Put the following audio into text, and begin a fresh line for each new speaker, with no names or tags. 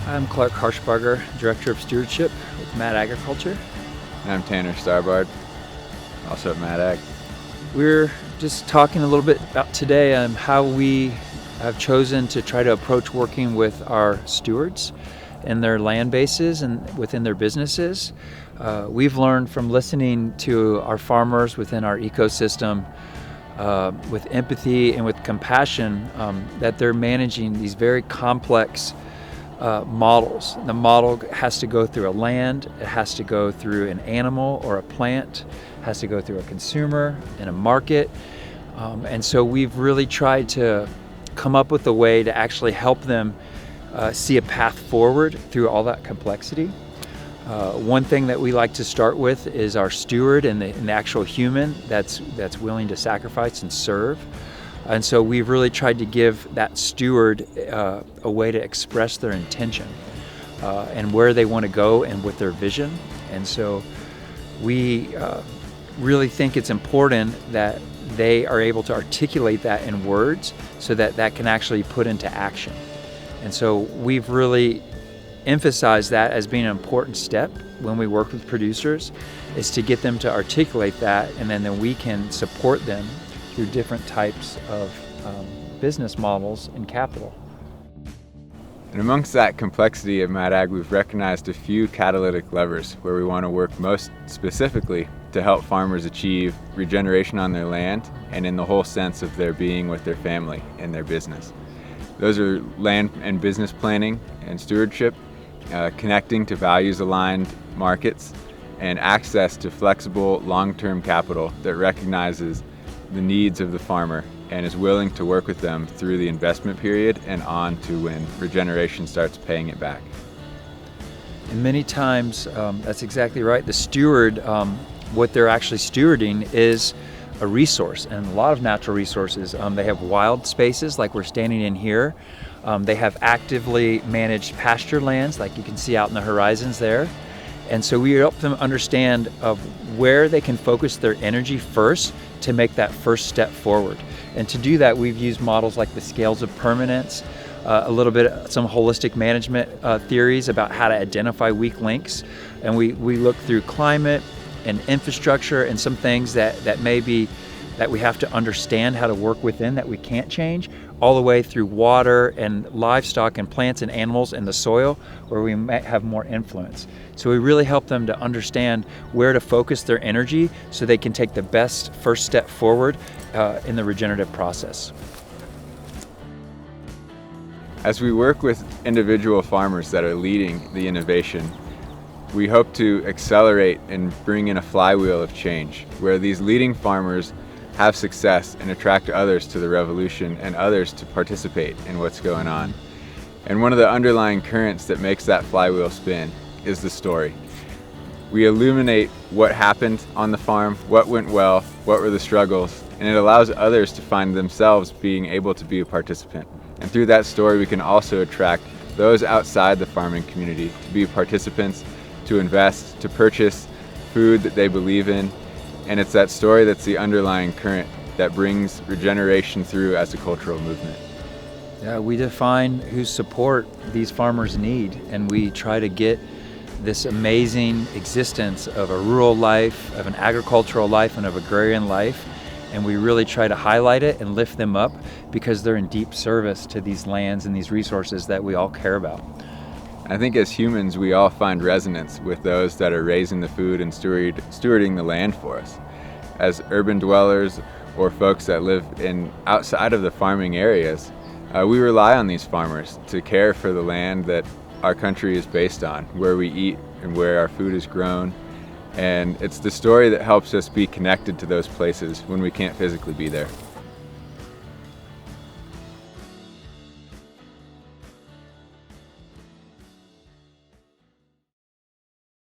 I'm Clark Harshbarger, Director of Stewardship with Mad Agriculture.
And I'm Tanner Starbard, also at Mad Ag.
We're just talking a little bit about today how we have chosen to try to approach working with our stewards in their land bases and within their businesses. We've learned from listening to our farmers within our ecosystem with empathy and with compassion that they're managing these very complex models. The model has to go through a land, it has to go through an animal or a plant, it has to go through a consumer and a market. And so we've really tried to come up with a way to actually help them see a path forward through all that complexity. One thing that we like to start with is our steward and the actual human that's willing to sacrifice and serve. And so we've really tried to give that steward a way to express their intention and where they want to go and with their vision. And so we really think it's important that they are able to articulate that in words so that that can actually put into action. And so we've really emphasized that as being an important step when we work with producers, is to get them to articulate that, and then we can support them through different types of business models and capital.
And amongst that complexity of Mad Ag, we've recognized a few catalytic levers where we want to work most specifically to help farmers achieve regeneration on their land and in the whole sense of their being with their family and their business. Those are land and business planning and stewardship, connecting to values-aligned markets, and access to flexible long-term capital that recognizes the needs of the farmer and is willing to work with them through the investment period and on to when regeneration starts paying it back.
And many times, that's exactly right. The steward, what they're actually stewarding is a resource, and a lot of natural resources. They have wild spaces like we're standing in here. They have actively managed pasture lands like you can see out in the horizons there. And so we help them understand of where they can focus their energy first to make that first step forward. And to do that, we've used models like the scales of permanence, a little bit some holistic management theories about how to identify weak links. And we look through climate and infrastructure and some things that may be that we have to understand how to work within that we can't change, all the way through water and livestock and plants and animals and the soil where we might have more influence. So we really help them to understand where to focus their energy so they can take the best first step forward in the regenerative process.
As we work with individual farmers that are leading the innovation, we hope to accelerate and bring in a flywheel of change where these leading farmers have success and attract others to the revolution and others to participate in what's going on. And one of the underlying currents that makes that flywheel spin is the story. We illuminate what happened on the farm, what went well, what were the struggles, and it allows others to find themselves being able to be a participant. And through that story, we can also attract those outside the farming community to be participants, to invest, to purchase food that they believe in. And it's that story that's the underlying current that brings regeneration through as a cultural movement.
Yeah, we define whose support these farmers need, and we try to get this amazing existence of a rural life, of an agricultural life, and of agrarian life. And we really try to highlight it and lift them up because they're in deep service to these lands and these resources that we all care about.
I think as humans, we all find resonance with those that are raising the food and stewarding the land for us. As urban dwellers or folks that live outside of the farming areas, we rely on these farmers to care for the land that our country is based on, where we eat and where our food is grown. And it's the story that helps us be connected to those places when we can't physically be there.